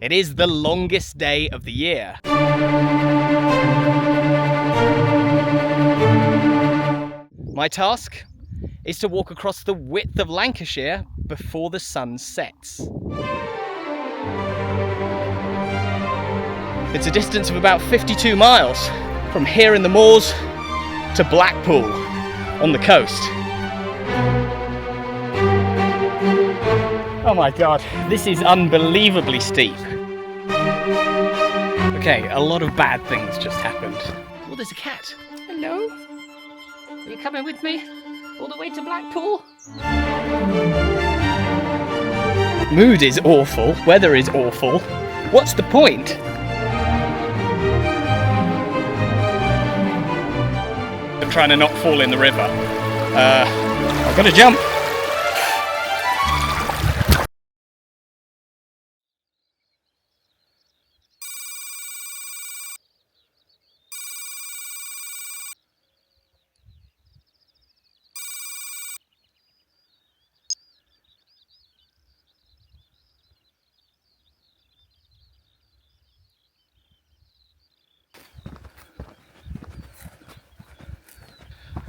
It is the longest day of the year. My task is to walk across the width of Lancashire before the sun sets. It's a distance of about 52 miles from here in the moors to Blackpool on the coast. Oh my god, this is unbelievably steep. Okay, a lot of bad things just happened. Oh, there's a cat. Hello? Are you coming with me all the way to Blackpool? Mood is awful, weather is awful. What's the point? I'm trying to not fall in the river. I've got to jump.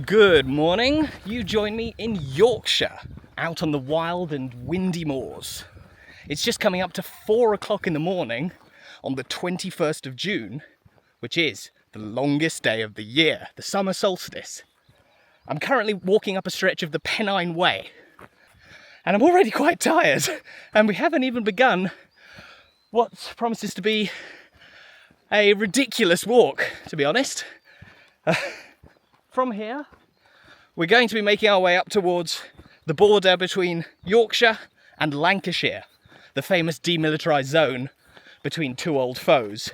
Good morning. You join me in Yorkshire, out on the wild and windy moors. It's just coming up to 4 o'clock in the morning on the 21st of June, which is the longest day of the year, the summer solstice. I'm currently walking up a stretch of the Pennine Way, and I'm already quite tired, and we haven't even begun what promises to be a ridiculous walk, to be honest. From here, we're going to be making our way up towards the border between Yorkshire and Lancashire, the famous demilitarised zone between two old foes.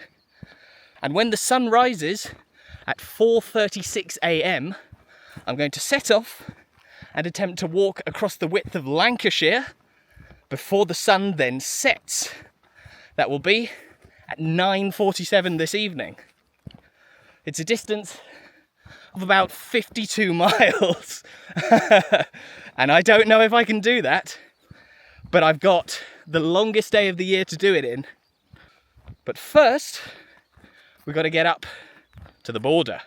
And when the sun rises at 4:36 a.m, I'm going to set off and attempt to walk across the width of Lancashire before the sun then sets. That will be at 9:47 this evening. It's a distance of about 52 miles. And I don't know if I can do that, but I've got the longest day of the year to do it in. But first, we've got to get up to the border.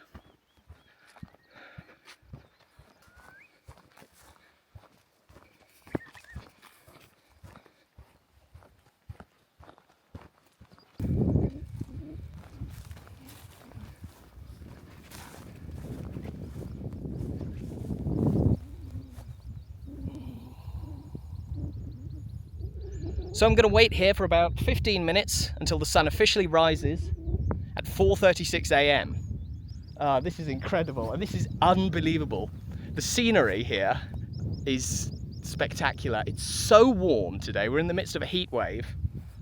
So I'm going to wait here for about 15 minutes until the sun officially rises at 4:36 a.m. This is incredible and this is unbelievable. The scenery here is spectacular. It's so warm today. We're in the midst of a heat wave,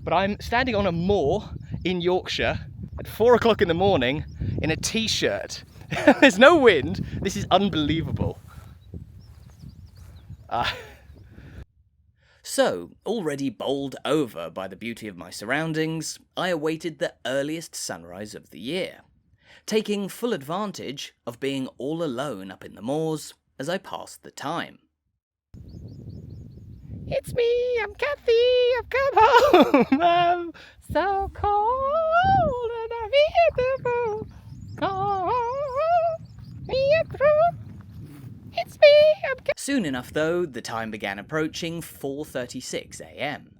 but I'm standing on a moor in Yorkshire at 4 o'clock in the morning in a t-shirt. There's no wind. This is unbelievable. So, already bowled over by the beauty of my surroundings, I awaited the earliest sunrise of the year, taking full advantage of being all alone up in the moors as I passed the time. It's me, I'm Kathy, I've come home, I'm so cold and I'm beautiful, cold, me through. It's me, Soon enough though, the time began approaching 4:36 a.m,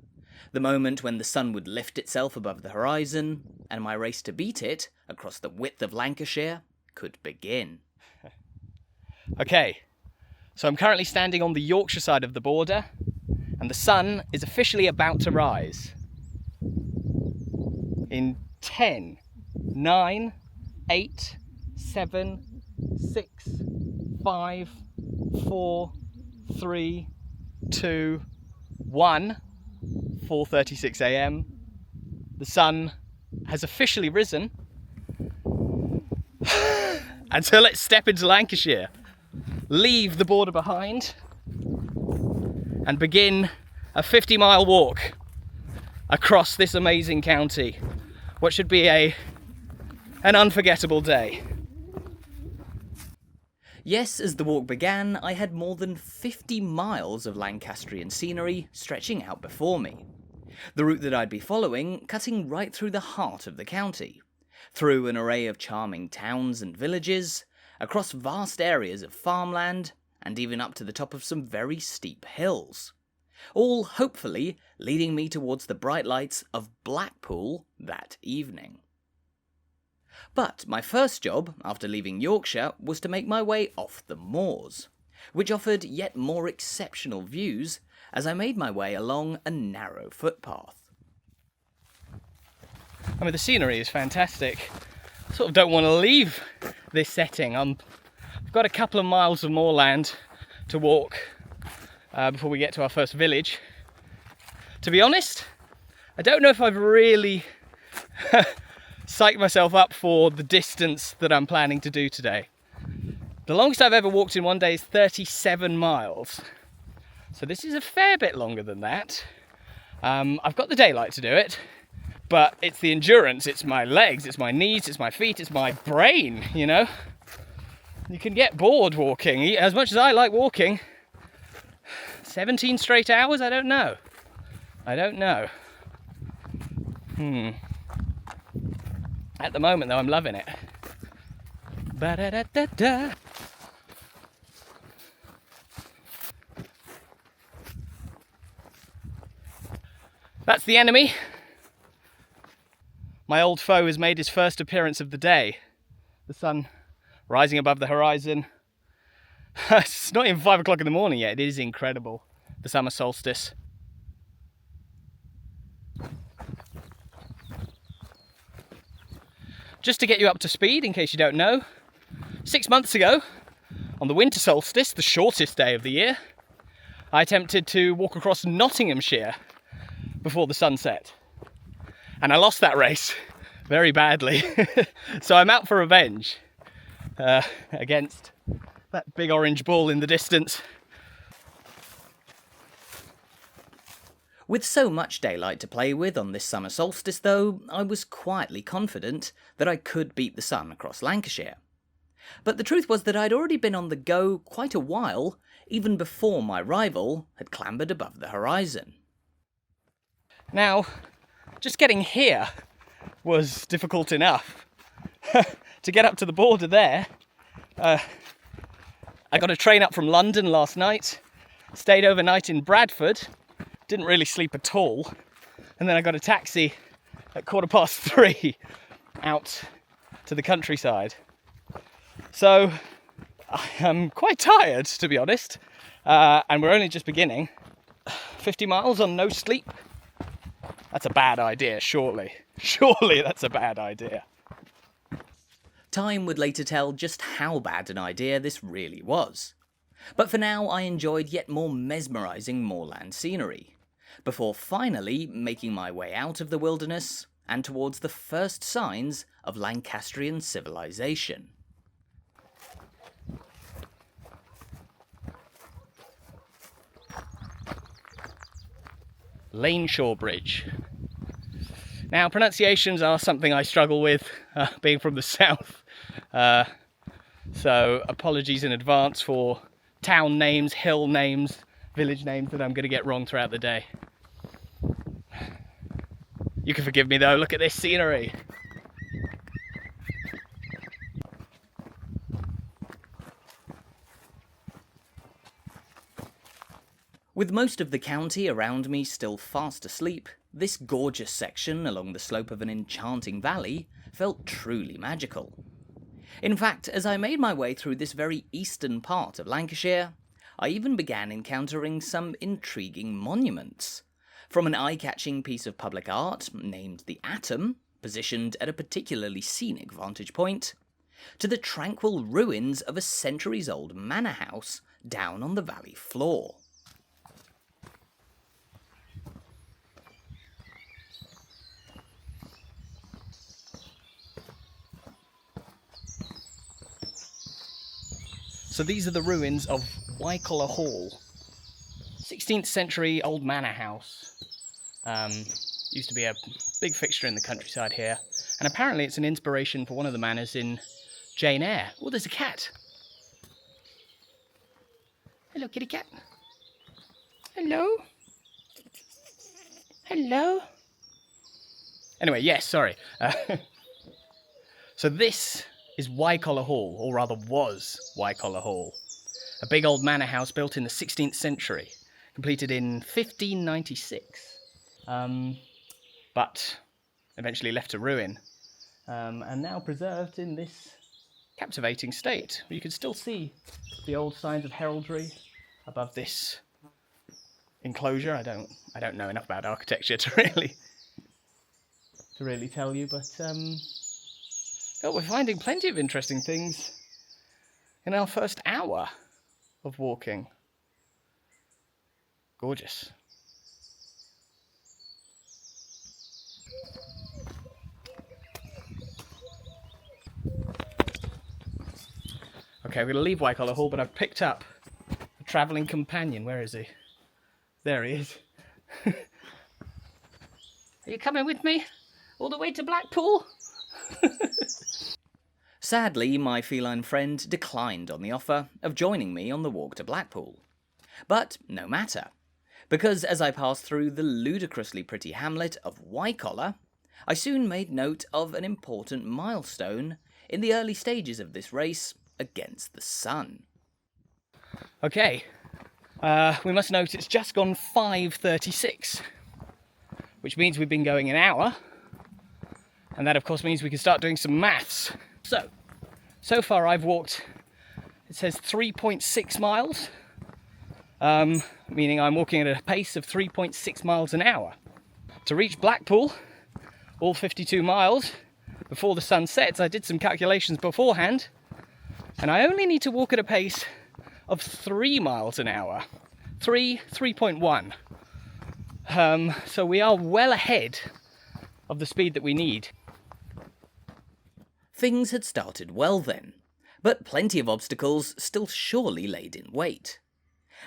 the moment when the sun would lift itself above the horizon, and my race to beat it across the width of Lancashire could begin. Okay, so I'm currently standing on the Yorkshire side of the border, and the sun is officially about to rise. In 10, 9, 8, 7, 6, 5, 4, 3, 2, 1, 4:36 a.m. The sun has officially risen. And so let's step into Lancashire, leave the border behind, and begin a 50-mile walk across this amazing county. What should be an unforgettable day. Yes, as the walk began, I had more than 50 miles of Lancastrian scenery stretching out before me. The route that I'd be following cutting right through the heart of the county, through an array of charming towns and villages, across vast areas of farmland, and even up to the top of some very steep hills, all hopefully leading me towards the bright lights of Blackpool that evening. But my first job after leaving Yorkshire was to make my way off the moors, which offered yet more exceptional views as I made my way along a narrow footpath. I mean, the scenery is fantastic. I sort of don't want to leave this setting. I've got a couple of miles of moorland to walk before we get to our first village. To be honest, I don't know if I've really psyched myself up for the distance that I'm planning to do today. The longest I've ever walked in one day is 37 miles. So this is a fair bit longer than that. I've got the daylight to do it, but it's the endurance, it's my legs, it's my knees, it's my feet, it's my brain, you know? You can get bored walking. As much as I like walking, 17 straight hours? I don't know. At the moment though, I'm loving it. Ba-da-da-da-da. That's the enemy. My old foe has made his first appearance of the day. The sun rising above the horizon. It's not even 5 o'clock in the morning yet. It is incredible. The summer solstice. Just to get you up to speed, in case you don't know, 6 months ago, on the winter solstice, the shortest day of the year, I attempted to walk across Nottinghamshire before the sunset. And I lost that race very badly. So I'm out for revenge against that big orange bull in the distance. With so much daylight to play with on this summer solstice though, I was quietly confident that I could beat the sun across Lancashire. But the truth was that I'd already been on the go quite a while, even before my rival had clambered above the horizon. Now, just getting here was difficult enough. To get up to the border there, I got a train up from London last night, stayed overnight in Bradford, didn't really sleep at all, and then I got a taxi at 3:15 out to the countryside. So I'm quite tired, to be honest, and we're only just beginning. 50 miles on no sleep? That's a bad idea, surely. Surely that's a bad idea. Time would later tell just how bad an idea this really was. But for now I enjoyed yet more mesmerising moorland scenery, before finally making my way out of the wilderness and towards the first signs of Lancastrian civilization. Lancashire Bridge. Now, pronunciations are something I struggle with, being from the south. So apologies in advance for town names, hill names, village names that I'm going to get wrong throughout the day. You can forgive me though, look at this scenery. With most of the county around me still fast asleep, this gorgeous section along the slope of an enchanting valley felt truly magical. In fact, as I made my way through this very eastern part of Lancashire, I even began encountering some intriguing monuments. From an eye-catching piece of public art named the Atom, positioned at a particularly scenic vantage point, to the tranquil ruins of a centuries-old manor house down on the valley floor. So these are the ruins of Wycoller Hall, 16th century old manor house. Used to be a big fixture in the countryside here, and apparently it's an inspiration for one of the manors in Jane Eyre. Oh, there's a cat. Hello, kitty cat. Hello. Hello. Anyway, yes, sorry. So this is Wycoller Hall, or rather was Wycoller Hall. A big old manor house built in the 16th century, completed in 1596, but eventually left to ruin, and now preserved in this captivating state. You can still see the old signs of heraldry above this enclosure. I don't know enough about architecture to really tell you, but we're finding plenty of interesting things in our first hour of walking. Gorgeous. Okay, we're going to leave Wycoller Hall, but I've picked up a travelling companion. Where is he? There he is. Are you coming with me? All the way to Blackpool? Sadly, my feline friend declined on the offer of joining me on the walk to Blackpool. But no matter, because as I passed through the ludicrously pretty hamlet of Wycoller, I soon made note of an important milestone in the early stages of this race against the sun. Okay, we must note it's just gone 5:36, which means we've been going an hour, and that of course means we can start doing some maths. So far I've walked, it says 3.6 miles, meaning I'm walking at a pace of 3.6 miles an hour. To reach Blackpool, all 52 miles, before the sun sets, I did some calculations beforehand, and I only need to walk at a pace of 3 miles an hour. 3.1. So we are well ahead of the speed that we need. Things had started well then, but plenty of obstacles still surely laid in wait.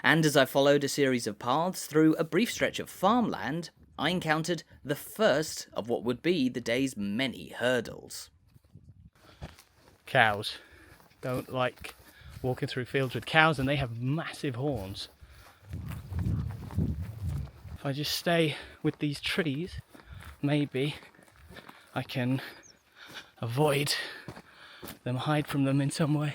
And as I followed a series of paths through a brief stretch of farmland, I encountered the first of what would be the day's many hurdles. Cows. Don't like walking through fields with cows, and they have massive horns. If I just stay with these trees, maybe I can avoid them, hide from them in some way.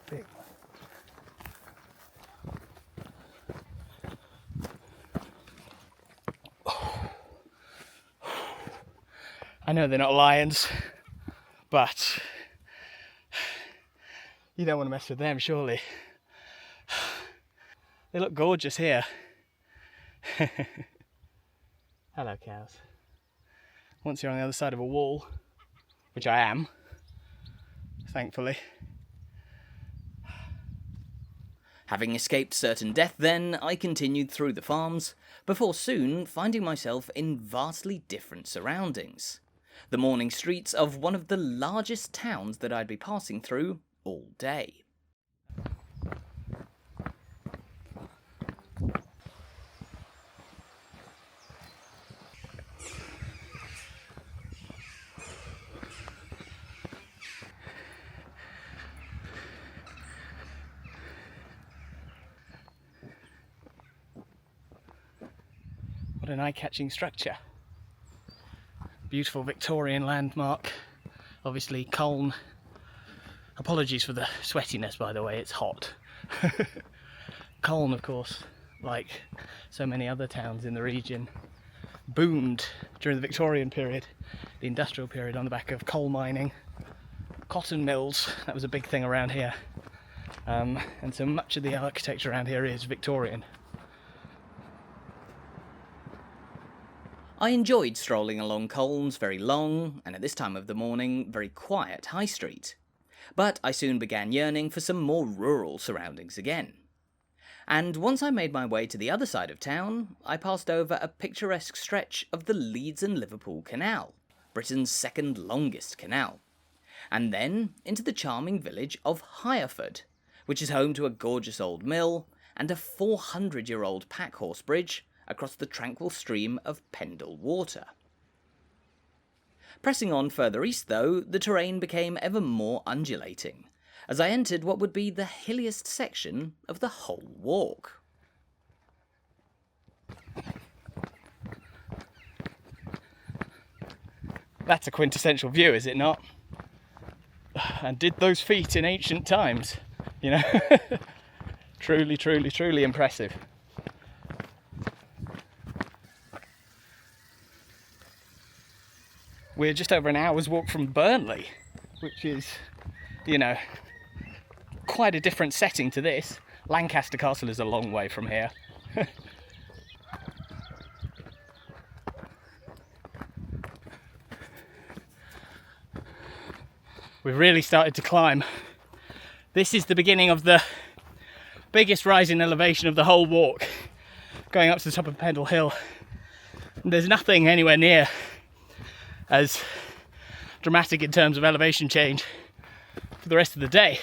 Big one. I know they're not lions, but you don't want to mess with them, surely. They look gorgeous here. Hello, cows. Once you're on the other side of a wall, which I am, thankfully. Having escaped certain death then, I continued through the farms, before soon finding myself in vastly different surroundings. The morning streets of one of the largest towns that I'd be passing through all day. What an eye-catching structure. Beautiful Victorian landmark. Obviously Colne. Apologies for the sweatiness, by the way, it's hot. Colne, of course, like so many other towns in the region, boomed during the Victorian period, the industrial period, on the back of coal mining, cotton mills. That was a big thing around here. And so much of the architecture around here is Victorian. I enjoyed strolling along Colne's very long, and at this time of the morning, very quiet high street. But I soon began yearning for some more rural surroundings again. And once I made my way to the other side of town, I passed over a picturesque stretch of the Leeds and Liverpool Canal, Britain's second longest canal, and then into the charming village of Hireford, which is home to a gorgeous old mill and a 400-year-old pack-horse bridge across the tranquil stream of Pendle water. Pressing on further east though, the terrain became ever more undulating, as I entered what would be the hilliest section of the whole walk. That's a quintessential view, is it not? And did those feet in ancient times, you know? Truly, truly, truly impressive. We're just over an hour's walk from Burnley, which is, you know, quite a different setting to this. Lancaster Castle is a long way from here. We've really started to climb. This is the beginning of the biggest rise in elevation of the whole walk, going up to the top of Pendle Hill. And there's nothing anywhere near as dramatic in terms of elevation change for the rest of the day.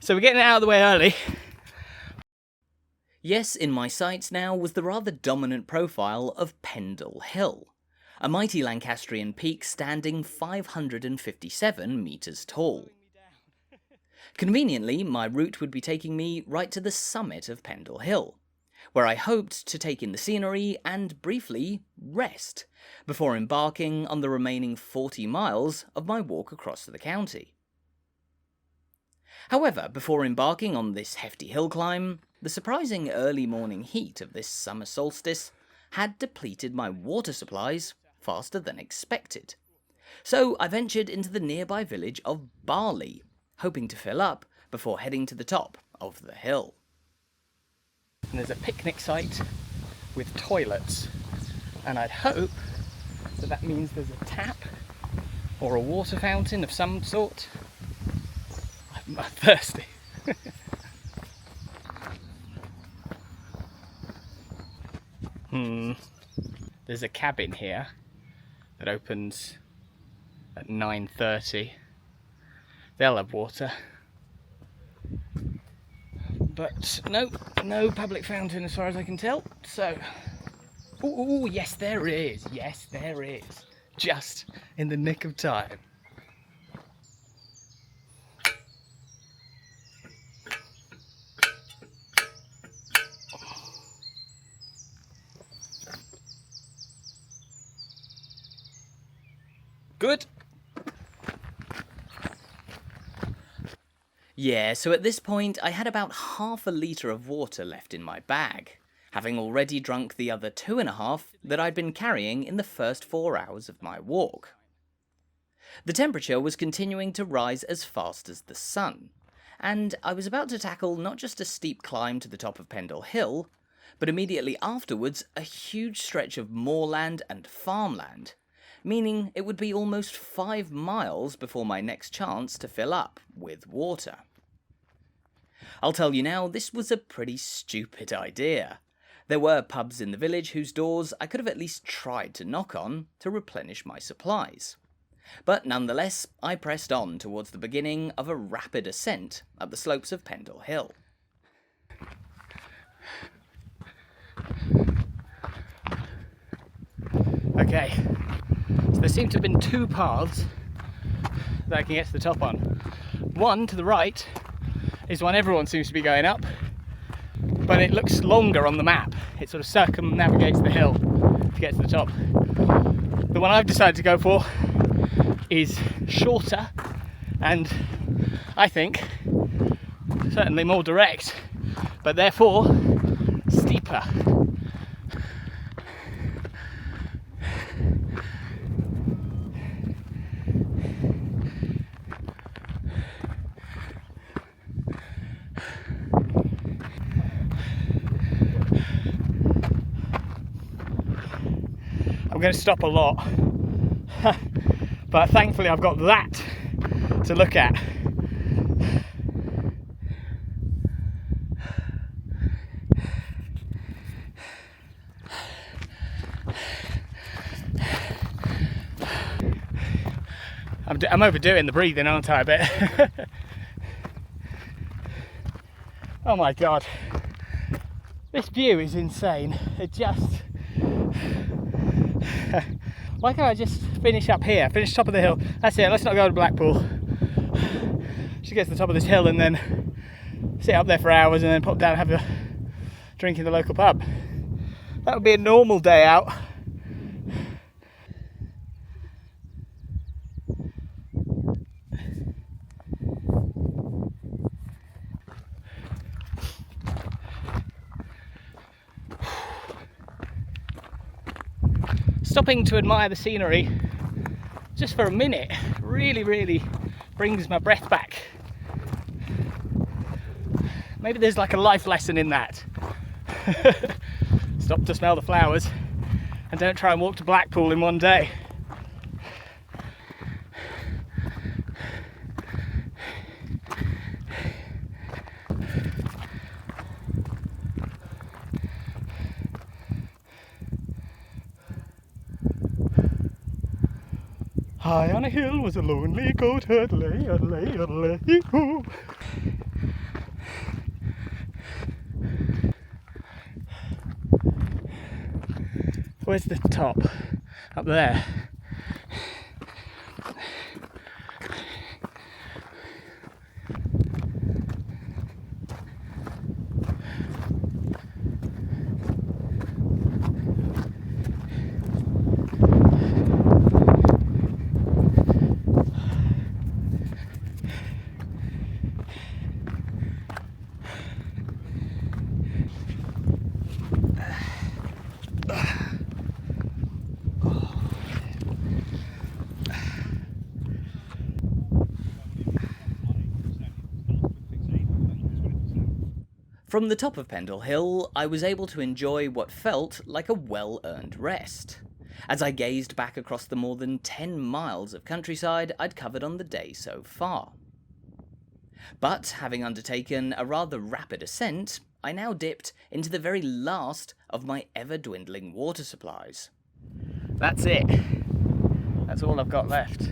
So we're getting it out of the way early. Yes, in my sights now was the rather dominant profile of Pendle Hill, a mighty Lancastrian peak standing 557 metres tall. Conveniently, my route would be taking me right to the summit of Pendle Hill, where I hoped to take in the scenery and briefly rest before embarking on the remaining 40 miles of my walk across the county. However, before embarking on this hefty hill climb, the surprising early morning heat of this summer solstice had depleted my water supplies faster than expected. So I ventured into the nearby village of Barley, hoping to fill up before heading to the top of the hill. And there's a picnic site with toilets, and I'd hope that that means there's a tap or a water fountain of some sort. I'm thirsty. There's a cabin here that opens at 9:30. They'll have water. But no public fountain as far as I can tell. So, oh yes there is. Yes there is. Just in the nick of time. Good. Yeah, so at this point I had about half a litre of water left in my bag, having already drunk the other 2.5 that I'd been carrying in the first 4 hours of my walk. The temperature was continuing to rise as fast as the sun, and I was about to tackle not just a steep climb to the top of Pendle Hill, but immediately afterwards a huge stretch of moorland and farmland, meaning it would be almost 5 miles before my next chance to fill up with water. I'll tell you now, this was a pretty stupid idea. There were pubs in the village whose doors I could have at least tried to knock on to replenish my supplies. But nonetheless, I pressed on towards the beginning of a rapid ascent up the slopes of Pendle Hill. Okay, so there seem to have been 2 paths that I can get to the top on. One to the right is one everyone seems to be going up, but it looks longer on the map. It sort of circumnavigates the hill to get to the top. The one I've decided to go for is shorter and I think certainly more direct, but therefore steeper. I'm going to stop a lot, but thankfully I've got that to look at. I'm overdoing the breathing, aren't I, a bit? Oh my god, this view is insane. It just... Why can't I just finish up here? Finish top of the hill. That's it, let's not go to Blackpool. Just get to the top of this hill and then sit up there for hours and then pop down and have a drink in the local pub. That would be a normal day out. Stopping to admire the scenery just for a minute really brings my breath back. Maybe there's like a life lesson in that. Stop to smell the flowers and don't try and walk to Blackpool in one day. High on a hill was a lonely goat herd, lay, hoo. Where's the top? Up there. From the top of Pendle Hill, I was able to enjoy what felt like a well-earned rest, as I gazed back across the more than 10 miles of countryside I'd covered on the day so far. But, having undertaken a rather rapid ascent, I now dipped into the very last of my ever-dwindling water supplies. That's it. That's all I've got left.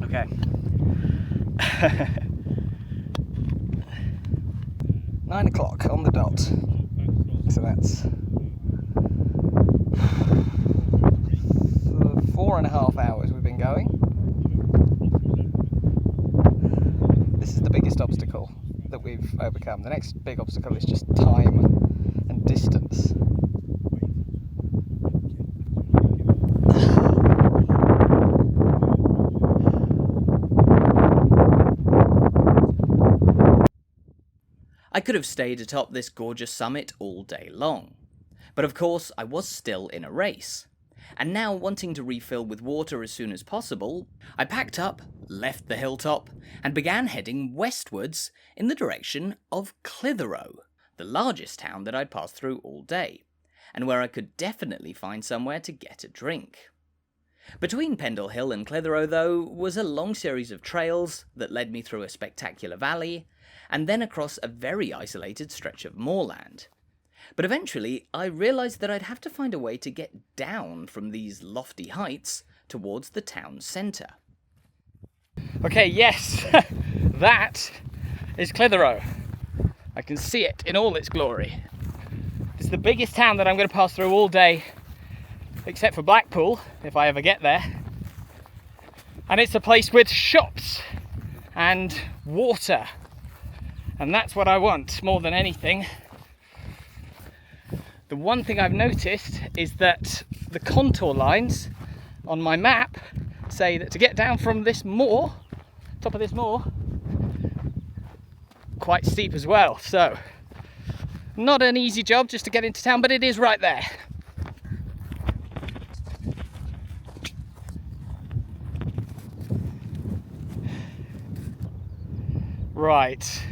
Okay. 9 o'clock on the dot. So that's 4.5 hours we've been going. This is the biggest obstacle that we've overcome. The next big obstacle is just time and distance. I could have stayed atop this gorgeous summit all day long, but of course I was still in a race, and now wanting to refill with water as soon as possible, I packed up, left the hilltop, and began heading westwards in the direction of Clitheroe, the largest town that I'd passed through all day, and where I could definitely find somewhere to get a drink. Between Pendle Hill and Clitheroe, though, was a long series of trails that led me through a spectacular valley, and then across a very isolated stretch of moorland. But eventually, I realised that I'd have to find a way to get down from these lofty heights towards the town centre. Okay, yes, that is Clitheroe. I can see it in all its glory. It's the biggest town that I'm going to pass through all day, except for Blackpool, if I ever get there. And it's a place with shops and water. And that's what I want more than anything. The one thing I've noticed is that the contour lines on my map say that to get down from this moor, top of this moor, quite steep as well. So, not an easy job just to get into town, but it is right there. Right.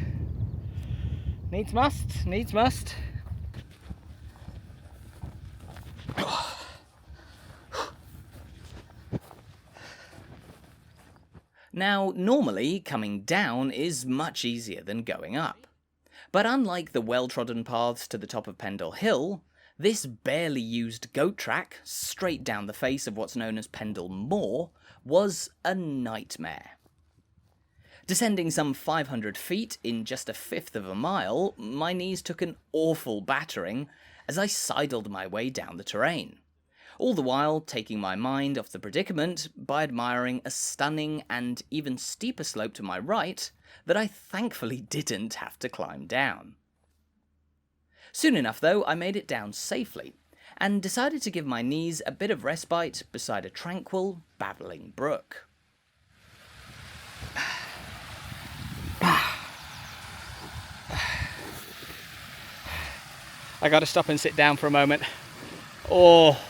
Needs must, needs must. Now, normally, coming down is much easier than going up. But unlike the well-trodden paths to the top of Pendle Hill, this barely used goat track, straight down the face of what's known as Pendle Moor, was a nightmare. Descending some 500 feet in just a fifth of a mile, my knees took an awful battering as I sidled my way down the terrain, all the while taking my mind off the predicament by admiring a stunning and even steeper slope to my right that I thankfully didn't have to climb down. Soon enough, though, I made it down safely, and decided to give my knees a bit of respite beside a tranquil, babbling brook. I gotta stop and sit down for a moment. Oh,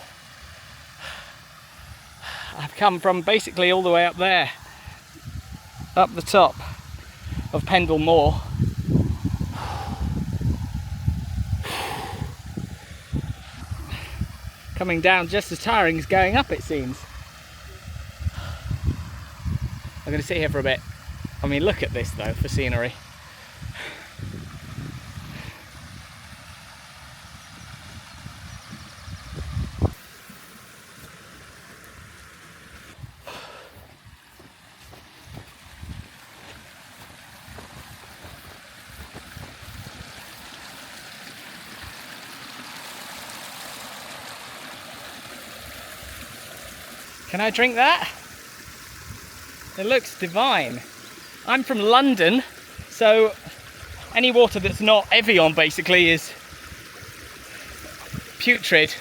I've come from basically all the way up there, up the top of Pendle Moor. Coming down just as tiring as going up, it seems. I'm gonna sit here for a bit. I mean, look at this though, for scenery. Can I drink that? It looks divine. I'm from London, so any water that's not Evian basically is putrid.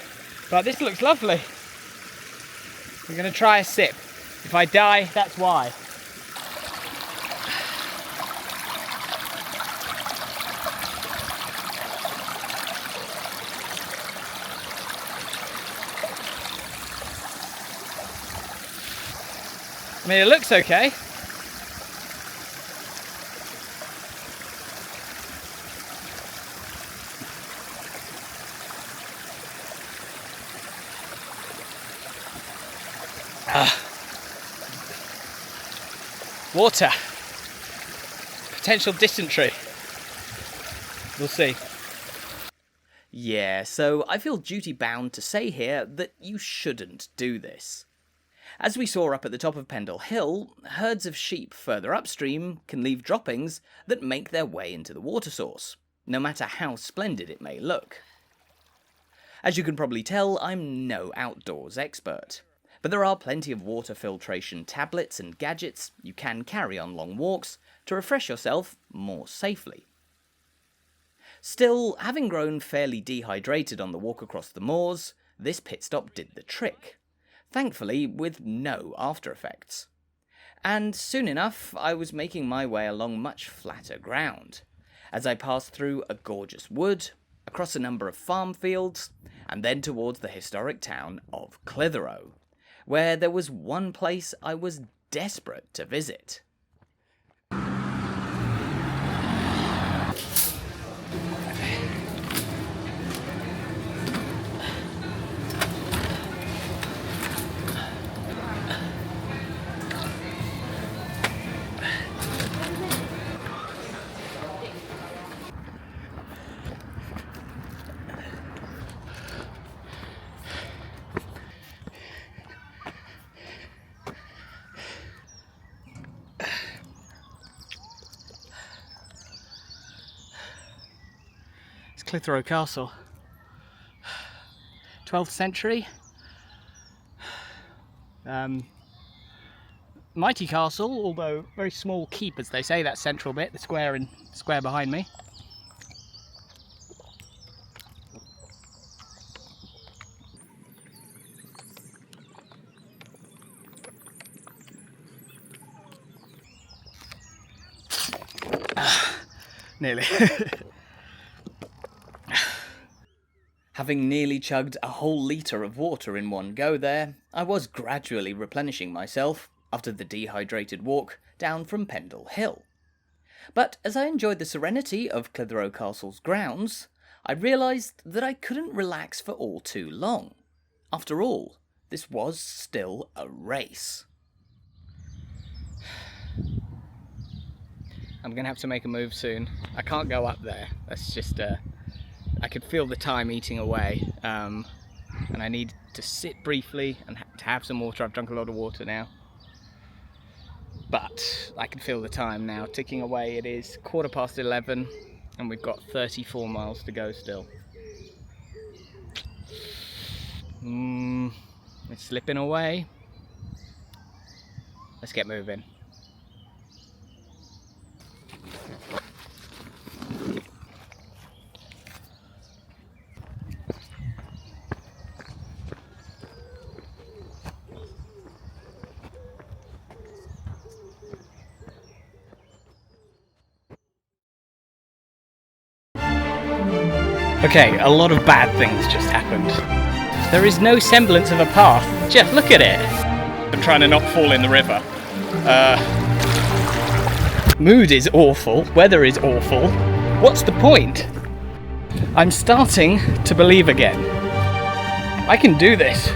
But this looks lovely. I'm gonna try a sip. If I die, that's why. I mean, it looks okay. Water. Potential dysentery. We'll see. Yeah, so I feel duty bound to say here that you shouldn't do this. As we saw up at the top of Pendle Hill, herds of sheep further upstream can leave droppings that make their way into the water source, no matter how splendid it may look. As you can probably tell, I'm no outdoors expert, but there are plenty of water filtration tablets and gadgets you can carry on long walks to refresh yourself more safely. Still, having grown fairly dehydrated on the walk across the moors, this pit stop did the trick. Thankfully with no after effects. And soon enough I was making my way along much flatter ground, as I passed through a gorgeous wood, across a number of farm fields, and then towards the historic town of Clitheroe, where there was one place I was desperate to visit. Clitheroe Castle, 12th century. Mighty castle, although very small keep, as they say. That central bit, the square behind me. Nearly. Having nearly chugged a whole litre of water in one go there, I was gradually replenishing myself after the dehydrated walk down from Pendle Hill. But as I enjoyed the serenity of Clitheroe Castle's grounds, I realised that I couldn't relax for all too long. After all, this was still a race. I'm going to have to make a move soon. I can't go up there. That's just... I could feel the time eating away, and I need to sit briefly and to have some water. I've drunk a lot of water now. but I can feel the time now ticking away. It is 11:15 and we've got 34 miles to go still. It's slipping away. Let's get moving. Okay, a lot of bad things just happened. There is no semblance of a path. Just look at it. I'm trying to not fall in the river. Mood is awful. Weather is awful. What's the point? I'm starting to believe again. I can do this.